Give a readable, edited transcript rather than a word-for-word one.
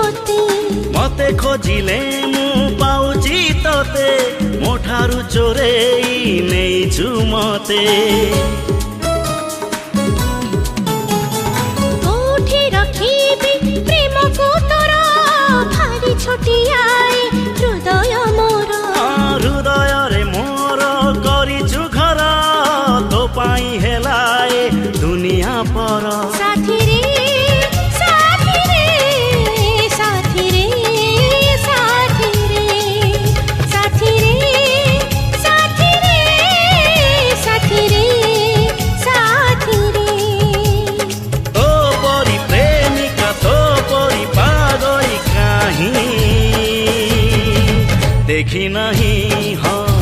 मते मते खोजिले मु पाउची तोते मोठारु चोरेई नेइछु मते कोठी रखिबी प्रेम को तोरा भारी छोटिया